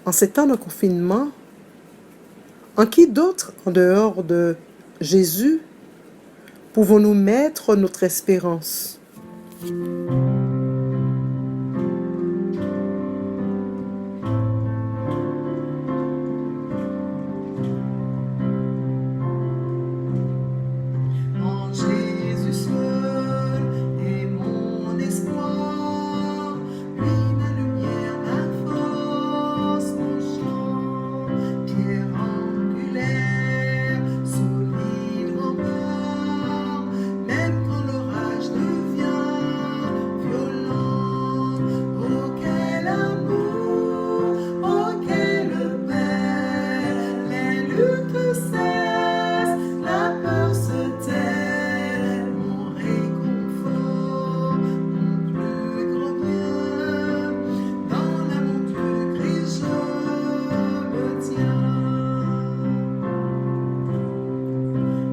En ces temps de confinement, en qui d'autre, en dehors de Jésus, pouvons-nous mettre notre espérance? En Jésus seul est mon espoir, lui ma lumière, ma force, mon chant, pierre angulaire, solide rempart, même quand l'orage devient violent. Oh quel amour, oh quelle belle, les luttes cessent, la peur se tait, mon réconfort, mon plus grand bien, dans l'amour du Christ je me tiens.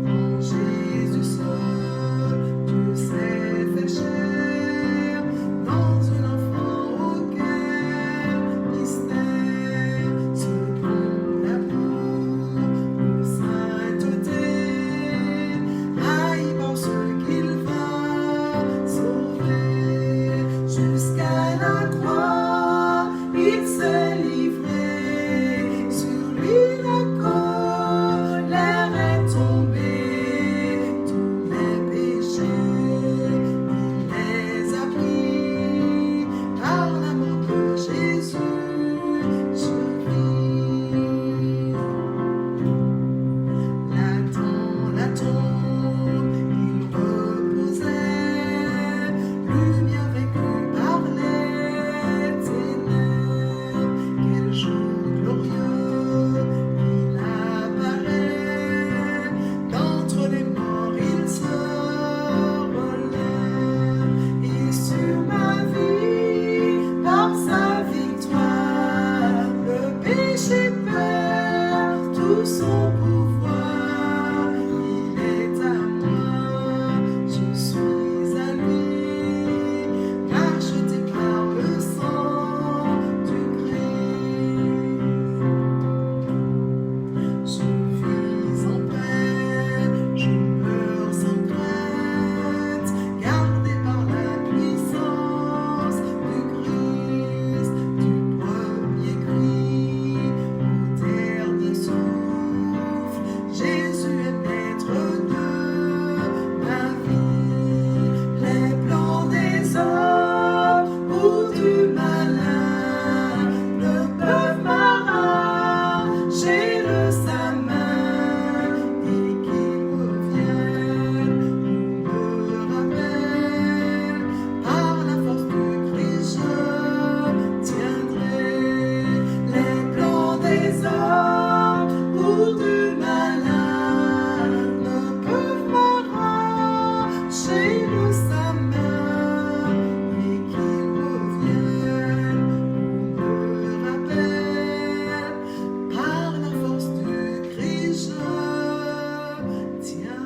En Jésus seul, Dieu s'est fait chair, dans un enfant au cœur mystère, ce bon amour, de sainteté, haï par ceux qu'il va sauver. Jusqu'à la croix, il s'est livré, sur lui la colère est tombée, tous mes péchés, il les a pris, par l'amour de Jésus, je vis. Là-dans la tombe, il reposait, lumière vaincue par les ténèbres. Quel jour glorieux, il apparaît, d'entre les morts il se relève, et sur ma vie, par sa victoire, le péché perd tout son pouvoir. Il est à moi, je suis à lui, racheté par le sang du Christ. Je vis en paix, je meurs sans crainte, gardé par la puissance du Christ, du premier cri au dernier souffle. Jésus est maître de ma vie. Les plans des hommes ou du malin ne peuvent m'arracher de sa main, et qu'il revienne ou me rappelle, par la force du Christ je tiendrai. Les plans des hommes ou du malin ne peuvent m'arracher de sa main, et qu'il revienne ou me rappelle, par la force du Christ je tiendrai.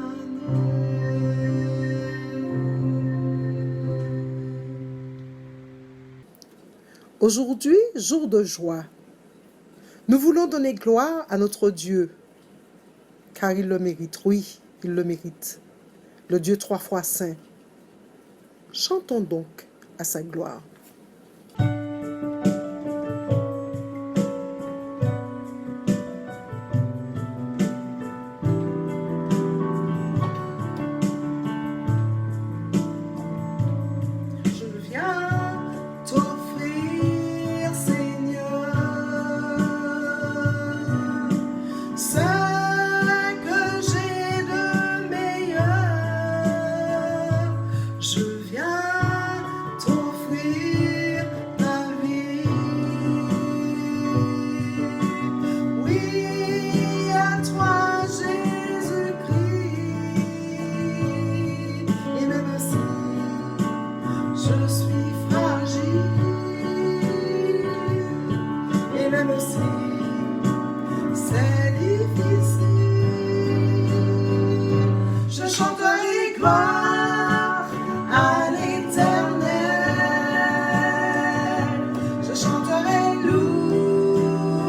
Aujourd'hui, jour de joie, nous voulons donner gloire à notre Dieu, car il le mérite, oui, il le mérite, le Dieu 3 fois saint. Chantons donc à sa gloire. Je viens t'offrir, Seigneur, ce que j'ai de meilleur. Je viens t'offrir ma vie. Oui, à toi, Jésus-Christ. Et même si je suis fragile, et même si c'est difficile, je chanterai gloire à l'Éternel, je chanterai louange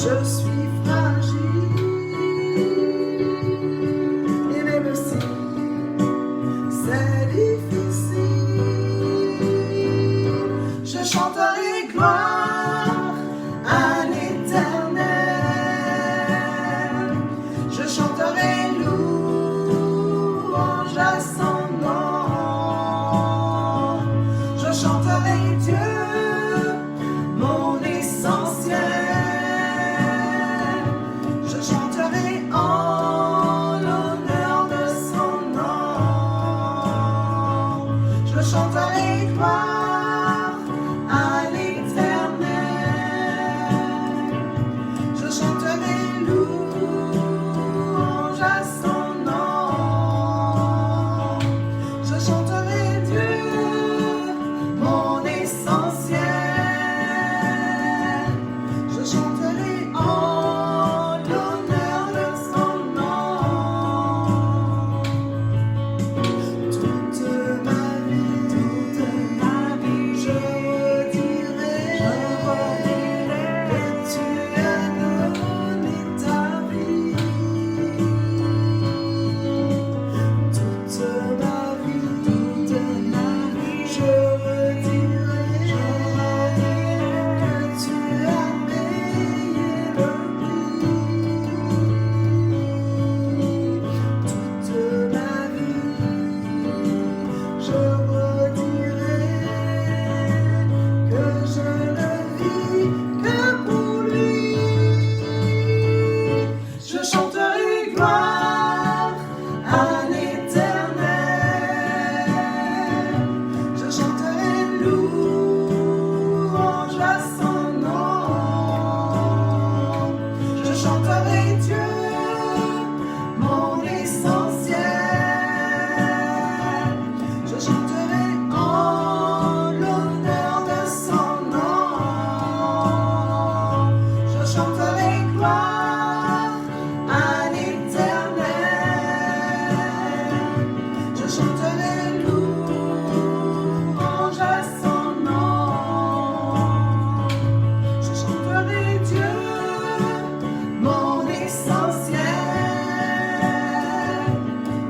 Je suis fragile et même si c'est difficile, je chanterai gloire à l'Éternel. Je chanterai louange à son nom. Je chanterai Dieu, mon essentiel. Je chanterai en l'honneur de son nom. Je chanterai gloire à l'Éternel. Je chanterai louange à son nom. Je chanterai Dieu, mon essentiel. Je chanterai en l'honneur de son nom. Toute ma vie, je redirai que tu as donné ta vie. Toute ma vie, je redirai que tu as payé le prix. Toute ma vie, je redirai que je ne vis que pour lui. Je chanterai gloire à l'Éternel. Je chanterai louange à son nom. Je chanterai Dieu, mon essentiel. Je chanterai en l'honneur de son nom. Je chanterai gloire à l'Éternel. Je chanterai louange à son nom. Je chanterai Dieu, mon essentiel.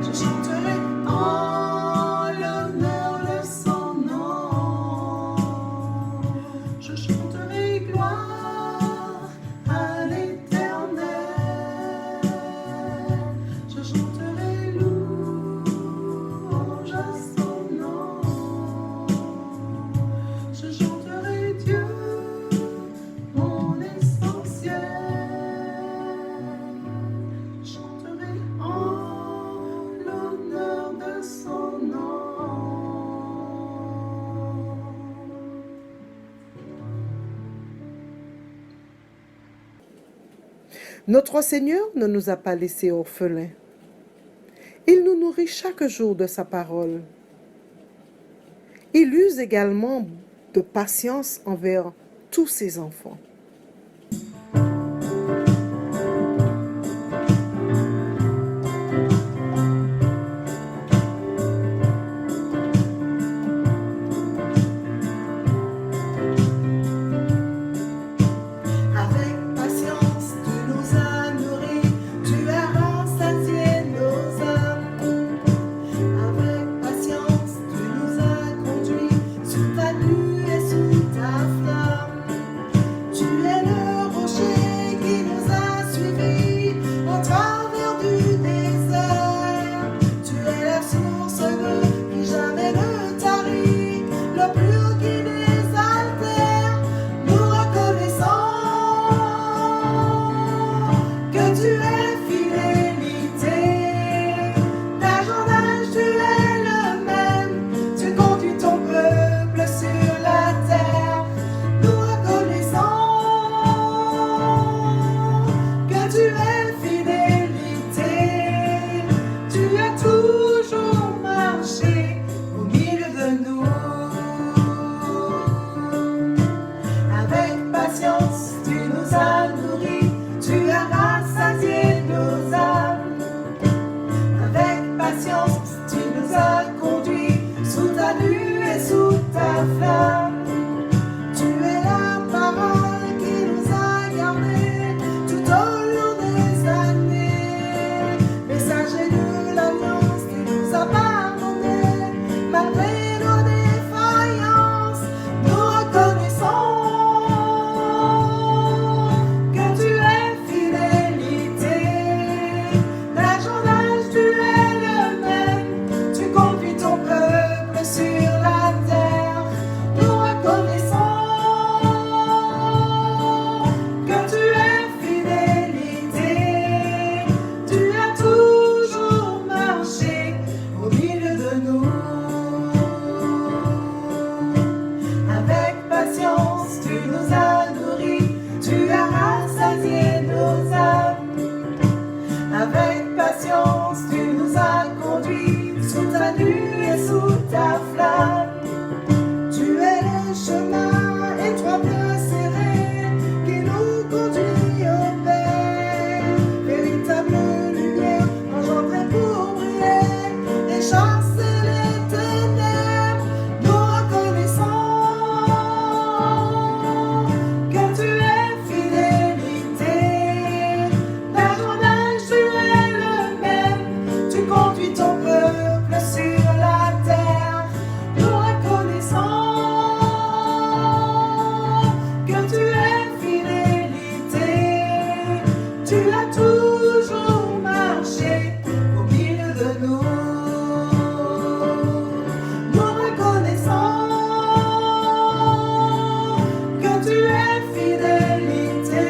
Je chanterai en l'honneur de son nom. Je chanterai gloire à l'Éternel. Je chanterai louange à son nom. Je chanterai Dieu, mon essentiel. Je chanterai en l'honneur de son nom. Notre Seigneur ne nous a pas laissés orphelins. Il nous nourrit chaque jour de sa parole. Il use également de patience envers tous ses enfants. Avec patience, tu nous as nourris, tu as rassasié nos âmes. Avec patience, tu nous as conduits sous ta nuée et sous ta flamme. Tu Tu as toujours marché au milieu de nous. Nous reconnaissons que tu es fidélité.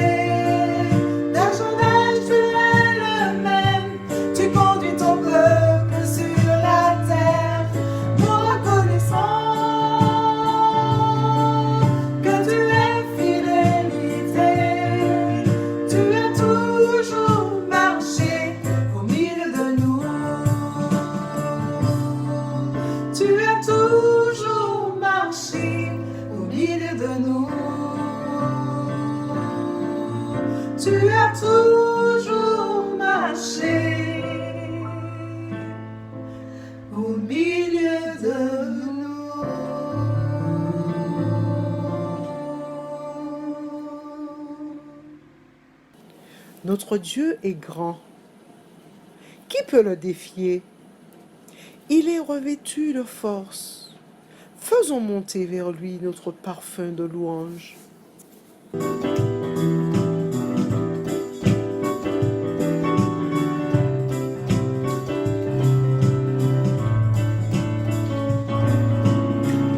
D'âge en âge, tu es le même. Tu conduis ton peuple sur la terre. Nous reconnaissons que tu es fidélité. Tu as toujours marché au milieu de nous. Tu as toujours marché au milieu de nous. Tu as toujours marché au milieu de nous. Notre Dieu est grand. Qui peut le défier? Il est revêtu de force. Faisons monter vers lui notre parfum de louange.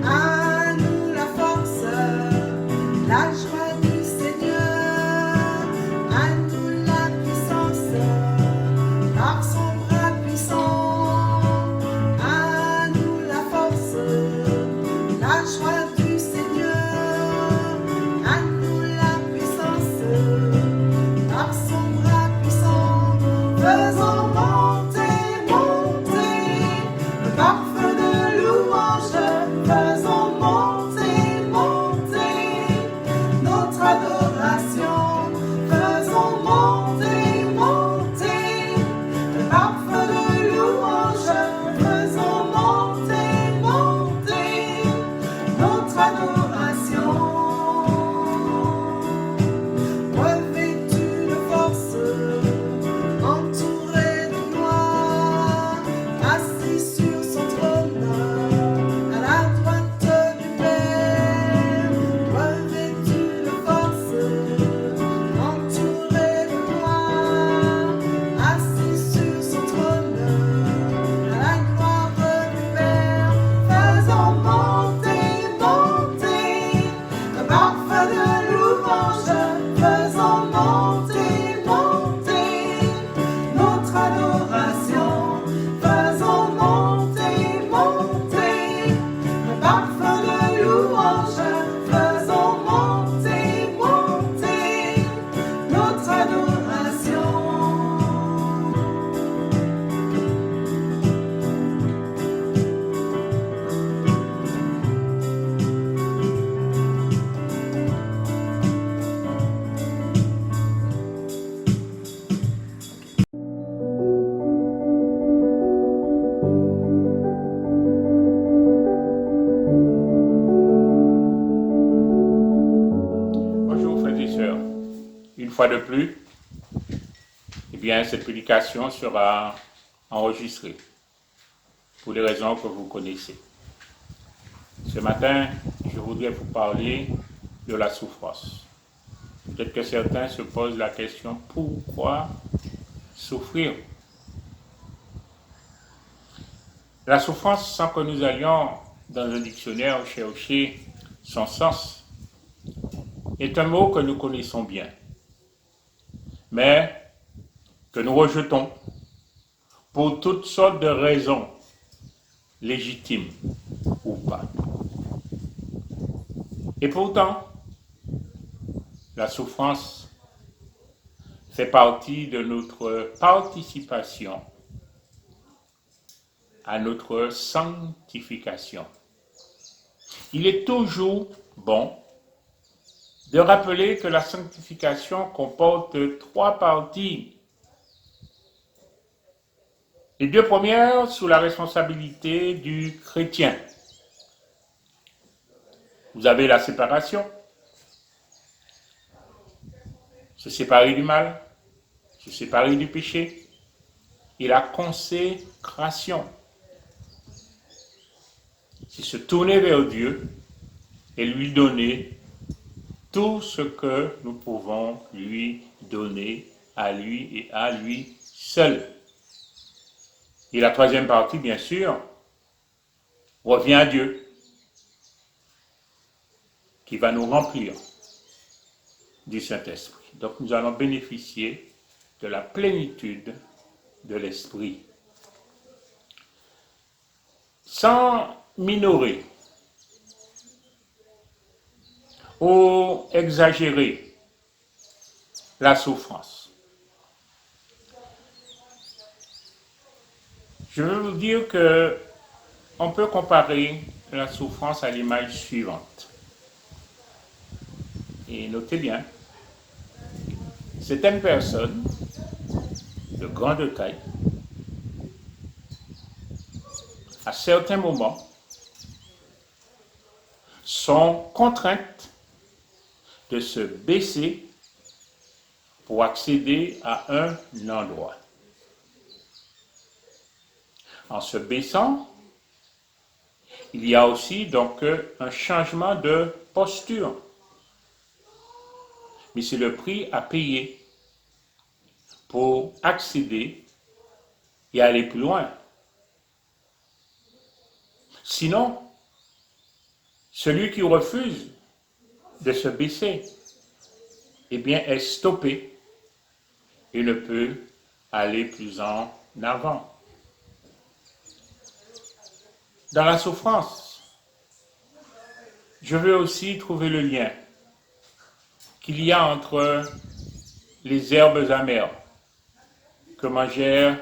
À nous la force, la joie du Seigneur. À nous la puissance, par son bras puissant. À nous la force, la joie du Seigneur. À nous la puissance, par son bras puissant. Faisons monter, monter le parfum de louange. Faisons monter, monter notre adoration. Faisons monter, monter le parfum de louange. Faisons monter, monter notre adoration. Revêtu de force, entouré de gloire, assis sur son trône, à la droite du Père. Revêtu de force, entouré de gloire, assis sur son trône, à la gloire du Père. Faisons monter, monter le parfum de louange. Faisons monter, monter notre adoration. Faisons monter, monter le parfum de louange. Faisons monter, monter notre adoration. Bonjour frères et sœurs. Une fois de plus, cette prédication sera enregistrée pour les raisons que vous connaissez. Ce matin, je voudrais vous parler de la souffrance. Peut-être que certains se posent la question, pourquoi souffrir? La souffrance, sans que nous allions dans un dictionnaire chercher son sens, est un mot que nous connaissons bien, mais que nous rejetons pour toutes sortes de raisons, légitimes ou pas. Et pourtant, la souffrance fait partie de notre participation à notre sanctification. Il est toujours bon de rappeler que la sanctification comporte 3 parties. Les 2 premières sous la responsabilité du chrétien. Vous avez la séparation, se séparer du mal, se séparer du péché, et la consécration. C'est se tourner vers Dieu et lui donner tout ce que nous pouvons lui donner à lui et à lui seul. Et la troisième partie, bien sûr, revient à Dieu, qui va nous remplir du Saint-Esprit. Donc nous allons bénéficier de la plénitude de l'Esprit. Sans minorer ou exagérer la souffrance. Je veux vous dire que on peut comparer la souffrance à l'image suivante. Et notez bien, certaines personnes de grande taille, à certains moments, sont contraintes de se baisser pour accéder à un endroit. En se baissant, il y a aussi donc un changement de posture. Mais c'est le prix à payer pour accéder et aller plus loin. Sinon, celui qui refuse de se baisser, eh bien, est stoppé et ne peut aller plus en avant. Dans la souffrance, je veux aussi trouver le lien qu'il y a entre les herbes amères que mangèrent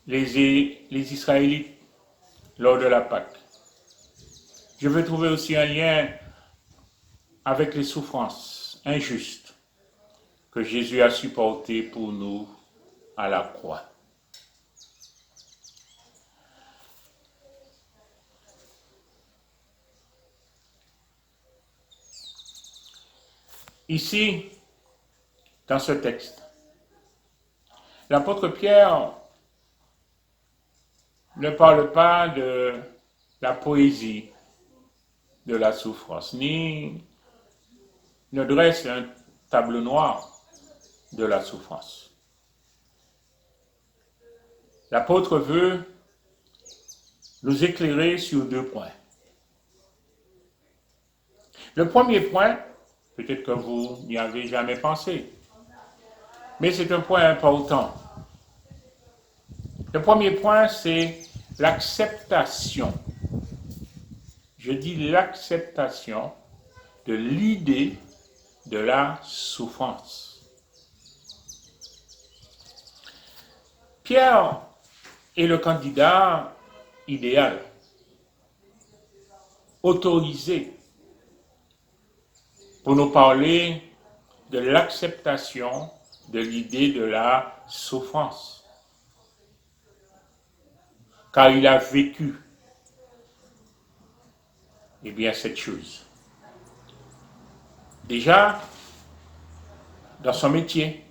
les Israélites lors de la Pâque. Je veux trouver aussi un lien avec les souffrances injustes que Jésus a supportées pour nous à la croix. Ici, dans ce texte, l'apôtre Pierre ne parle pas de la poésie de la souffrance, ni ne dresse un tableau noir de la souffrance. L'apôtre veut nous éclairer sur deux points. Le premier point, peut-être que vous n'y avez jamais pensé, mais c'est un point important. Le premier point, c'est l'acceptation. Je dis l'acceptation de l'idée de la souffrance. Pierre est le candidat idéal, autorisé, pour nous parler de l'acceptation de l'idée de la souffrance. Car il a vécu, eh bien, cette chose. Déjà, dans son métier,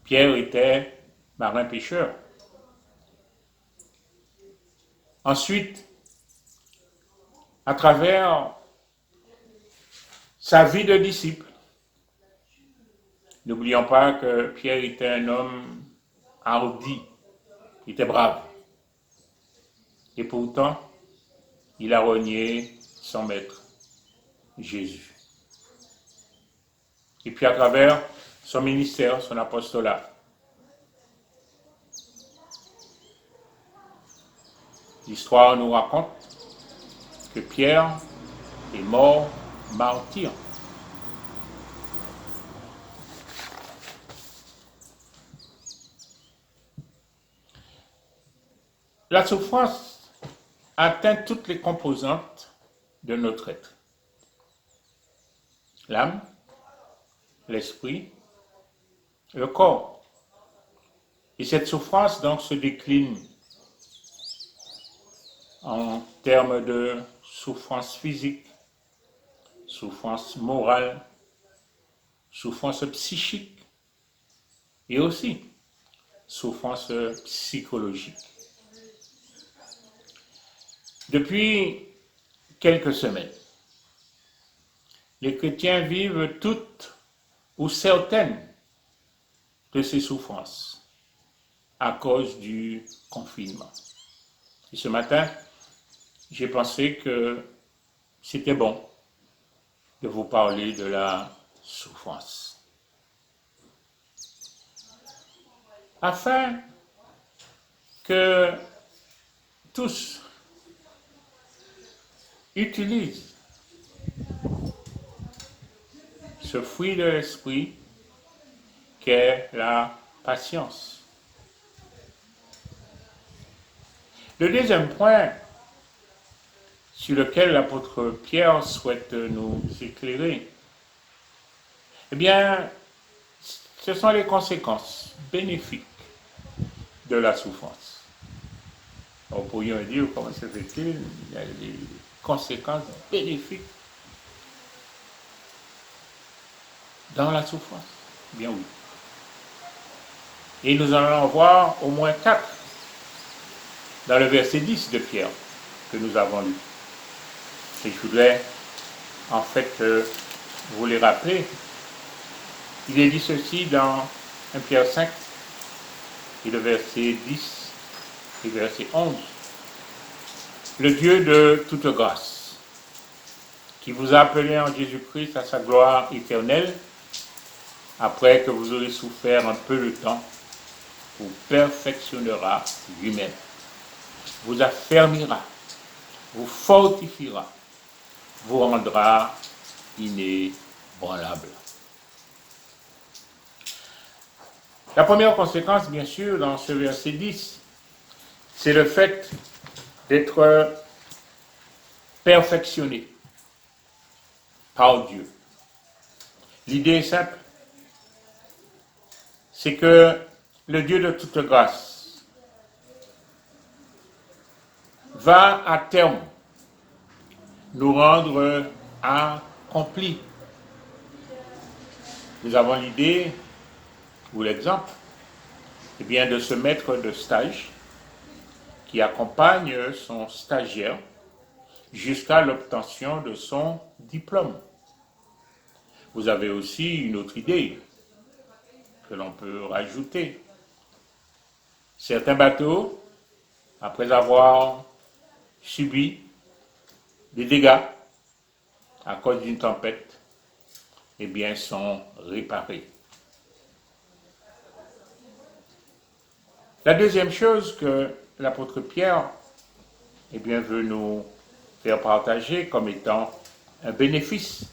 Pierre était marin-pêcheur. Ensuite, à travers sa vie de disciple, n'oublions pas que Pierre était un homme hardi, il était brave. Et pourtant, il a renié son maître, Jésus. Et puis à travers son ministère, son apostolat, l'histoire nous raconte que Pierre est mort martyr. La souffrance atteint toutes les composantes de notre être. L'âme, l'esprit, le corps. Et cette souffrance donc se décline en termes de souffrance physique, souffrance morale, souffrance psychique et aussi souffrance psychologique. Depuis quelques semaines, les chrétiens vivent toutes ou certaines de ses souffrances à cause du confinement. Et ce matin, j'ai pensé que c'était bon de vous parler de la souffrance. Afin que tous utilisent ce fruit de l'esprit qu'est la patience. Le deuxième point sur lequel l'apôtre Pierre souhaite nous éclairer, eh bien, ce sont les conséquences bénéfiques de la souffrance. Nous pourrions dire, comment se fait-il, il y a des conséquences bénéfiques dans la souffrance. Bien oui. Et nous en allons voir au moins 4 dans le verset 10 de Pierre que nous avons lu. Et je voudrais en fait vous les rappeler. Il est dit ceci dans 1 Pierre 5, et le verset 10 et verset 11. Le Dieu de toute grâce, qui vous a appelé en Jésus-Christ à sa gloire éternelle, après que vous aurez souffert un peu de temps, vous perfectionnera lui-même, vous affermira, vous fortifiera, vous rendra inébranlable. La première conséquence, bien sûr, dans ce verset 10, c'est le fait d'être perfectionné par Dieu. L'idée est simple, c'est que le Dieu de toute grâce va à terme nous rendre accomplis. Nous avons l'idée, ou l'exemple, eh bien, de ce maître de stage qui accompagne son stagiaire jusqu'à l'obtention de son diplôme. Vous avez aussi une autre idée que l'on peut rajouter. Certains bateaux, après avoir subi des dégâts à cause d'une tempête, eh bien, sont réparés. La deuxième chose que l'apôtre Pierre eh bien, veut nous faire partager comme étant un bénéfice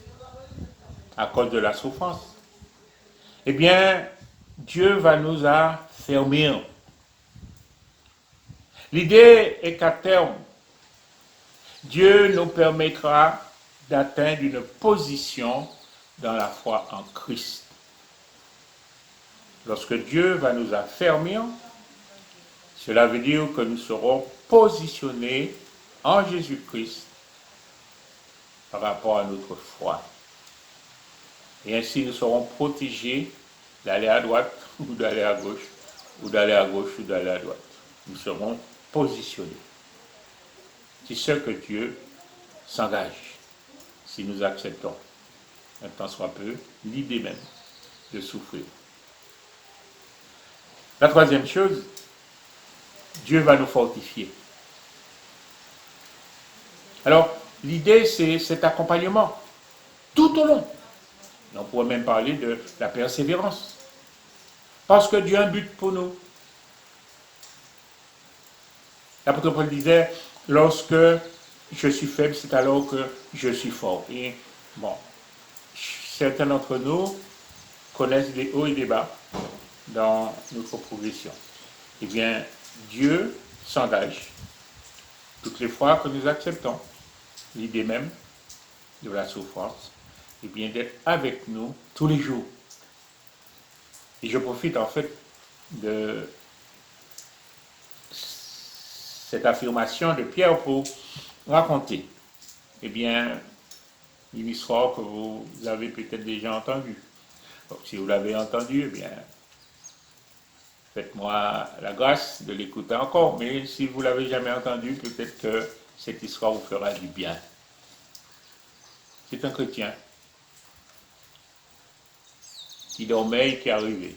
à cause de la souffrance, eh bien, Dieu va nous affermir. L'idée est qu'à terme, Dieu nous permettra d'atteindre une position dans la foi en Christ. Lorsque Dieu va nous affermir, cela veut dire que nous serons positionnés en Jésus-Christ par rapport à notre foi. Et ainsi nous serons protégés d'aller à droite ou d'aller à gauche, ou d'aller à gauche ou d'aller à droite. Nous serons positionnés. C'est ce que Dieu s'engage si nous acceptons, un temps soit peu, l'idée même de souffrir. La troisième chose, Dieu va nous fortifier. Alors, l'idée, c'est cet accompagnement tout au long. On pourrait même parler de la persévérance. Parce que Dieu a un but pour nous. L'apôtre Paul disait, lorsque je suis faible, c'est alors que je suis fort. Et bon, certains d'entre nous connaissent des hauts et des bas dans notre progression. Eh bien, Dieu s'engage toutes les fois que nous acceptons l'idée même de la souffrance, et bien d'être avec nous tous les jours. Et je profite en fait de cette affirmation de Pierre pour raconter, eh bien, une histoire que vous avez peut-être déjà entendue. Donc, si vous l'avez entendue, eh bien, faites-moi la grâce de l'écouter encore, mais si vous ne l'avez jamais entendue, peut-être que cette histoire vous fera du bien. C'est un chrétien qui dormait et qui est arrivé.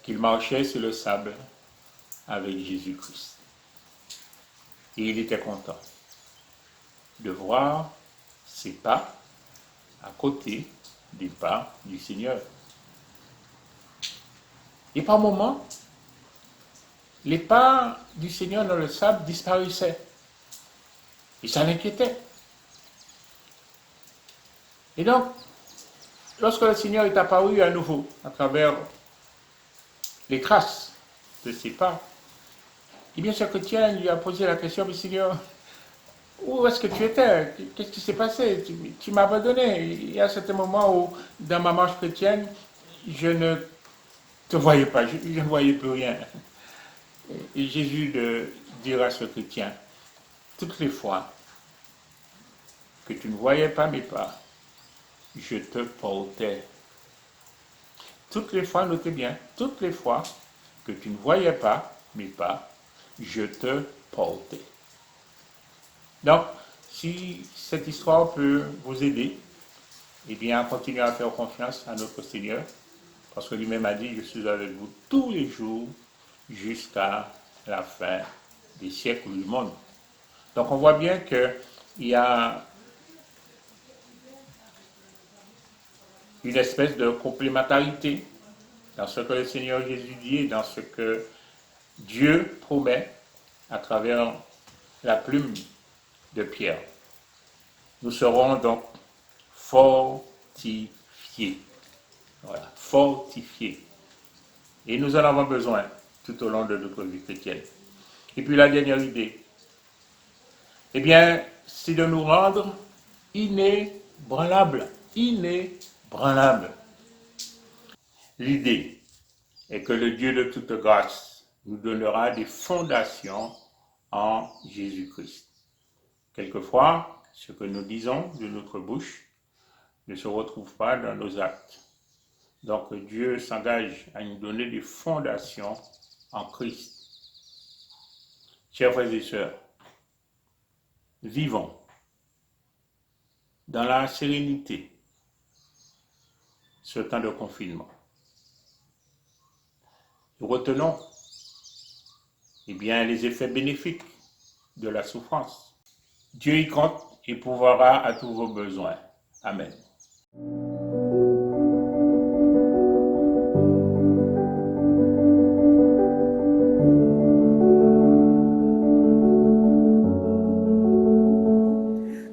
qu'il marchait sur le sable avec Jésus-Christ. Et il était content de voir ses pas à côté des pas du Seigneur. Et par moments, les pas du Seigneur dans le sable disparaissaient. Et ça l'inquiétait. Et donc, lorsque le Seigneur est apparu à nouveau à travers les traces de ses pas, eh bien, ce chrétien lui a posé la question, mais Seigneur, où est-ce que tu étais? Qu'est-ce qui s'est passé? Tu m'as abandonné. Il y a certains moments où, dans ma marche chrétienne, je ne te voyais pas, je ne voyais plus rien. Et Jésus de dire à ce chrétien, toutes les fois que tu ne voyais pas mes pas, je te portais. Toutes les fois, notez bien, toutes les fois que tu ne voyais pas mes pas, je te portais. Donc, si cette histoire peut vous aider, eh bien, continuez à faire confiance à notre Seigneur, parce que lui-même a dit, je suis avec vous tous les jours jusqu'à la fin des siècles du monde. Donc, on voit bien qu'il y a une espèce de complémentarité dans ce que le Seigneur Jésus dit et dans ce que Dieu promet à travers la plume de Pierre. Nous serons donc fortifiés. Voilà, fortifiés. Et nous en avons besoin tout au long de notre vie chrétienne. Et puis la dernière idée, eh bien, c'est de nous rendre inébranlables. Inébranlables. L'idée est que le Dieu de toute grâce nous donnera des fondations en Jésus-Christ. Quelquefois, ce que nous disons de notre bouche ne se retrouve pas dans nos actes. Donc Dieu s'engage à nous donner des fondations en Christ. Chers frères et sœurs, vivons dans la sérénité ce temps de confinement. Nous retenons les effets bénéfiques de la souffrance. Dieu y compte et pourvoira à tous vos besoins. Amen.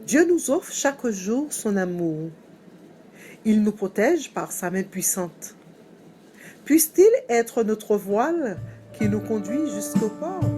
Dieu nous offre chaque jour son amour. Il nous protège par sa main puissante. Puisse-t-il être notre voile qui nous conduit jusqu'au port?